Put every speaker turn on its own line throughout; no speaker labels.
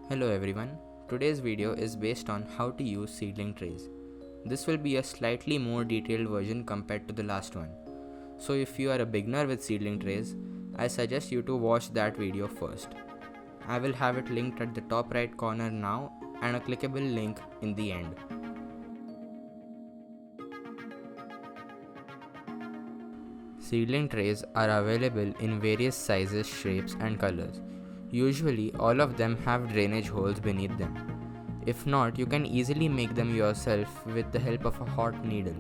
Hello everyone, today's video is based on how to use seedling trays. This will be a slightly more detailed version compared to the last one. So if you are a beginner with seedling trays, I suggest you to watch that video first. I will have it linked at the top right corner now and a clickable link in the end. Seedling trays are available in various sizes, shapes and colors. Usually all of them have drainage holes beneath them. If not, you can easily make them yourself with the help of a hot needle.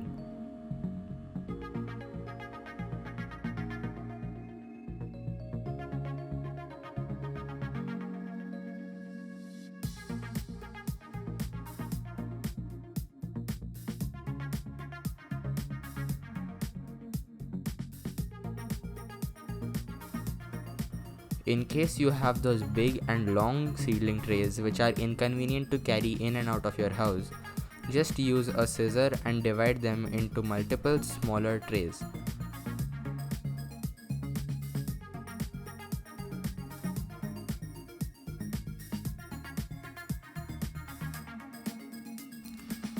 In case you have those big and long seedling trays which are inconvenient to carry in and out of your house, just use a scissor and divide them into multiple smaller trays.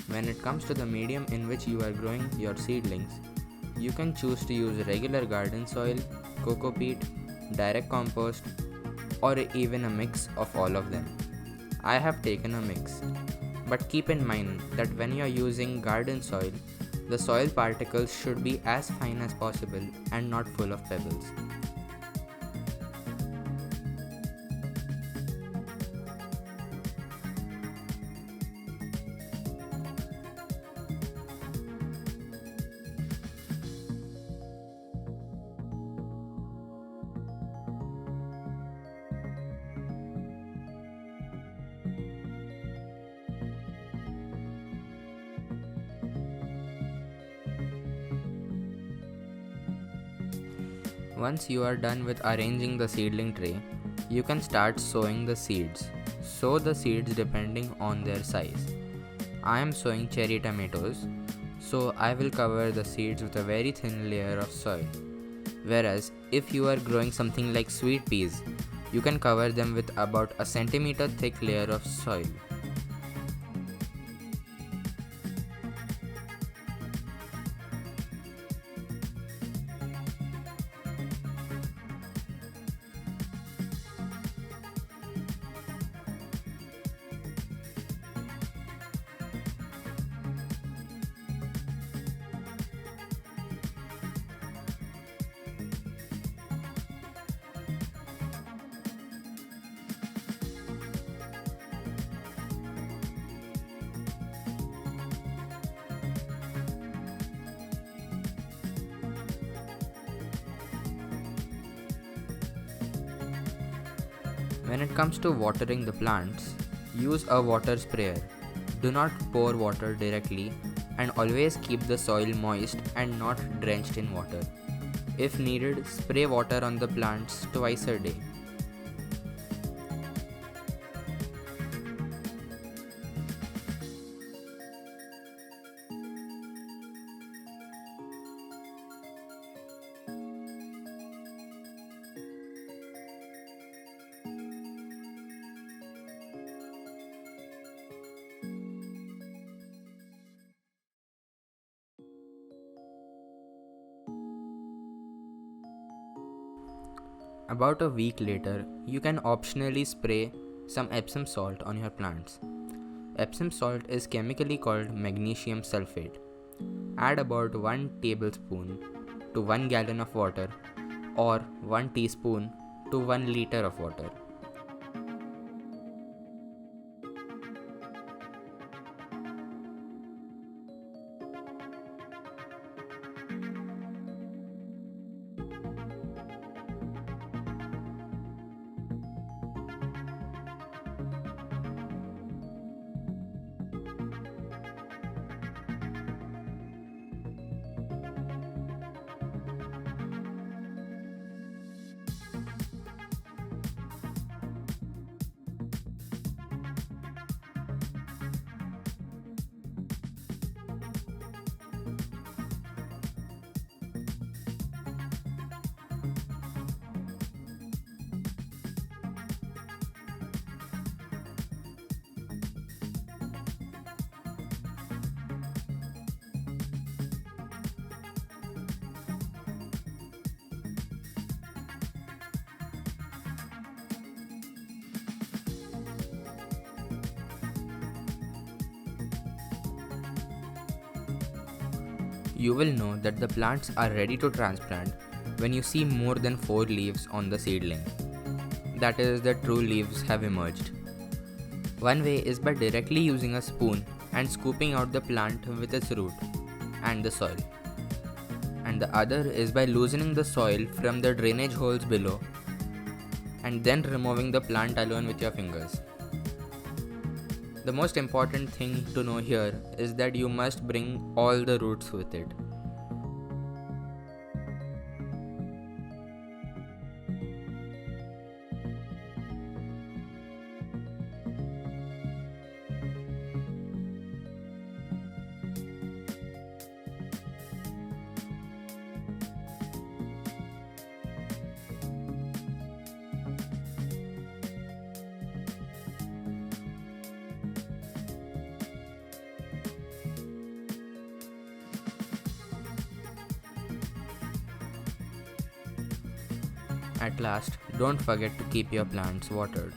When it comes to the medium in which you are growing your seedlings, you can choose to use regular garden soil, coco peat, direct compost, or even a mix of all of them. I have taken a mix, but keep in mind that when you are using garden soil, the soil particles should be as fine as possible and not full of pebbles. Once you are done with arranging the seedling tray, you can start sowing the seeds. Sow the seeds depending on their size. I am sowing cherry tomatoes, so I will cover the seeds with a very thin layer of soil. Whereas if you are growing something like sweet peas, you can cover them with about a centimeter thick layer of soil. When it comes to watering the plants, use a water sprayer. Do not pour water directly and always keep the soil moist and not drenched in water. If needed, spray water on the plants twice a day. About a week later, you can optionally spray some Epsom salt on your plants. Epsom salt is chemically called magnesium sulfate. Add about 1 tablespoon to 1 gallon of water or 1 teaspoon to 1 liter of water. You will know that the plants are ready to transplant when you see more than 4 leaves on the seedling. That is, the true leaves have emerged. One way is by directly using a spoon and scooping out the plant with its root and the soil. And the other is by loosening the soil from the drainage holes below and then removing the plant alone with your fingers. The most important thing to know here is that you must bring all the roots with it. At last, don't forget to keep your plants watered.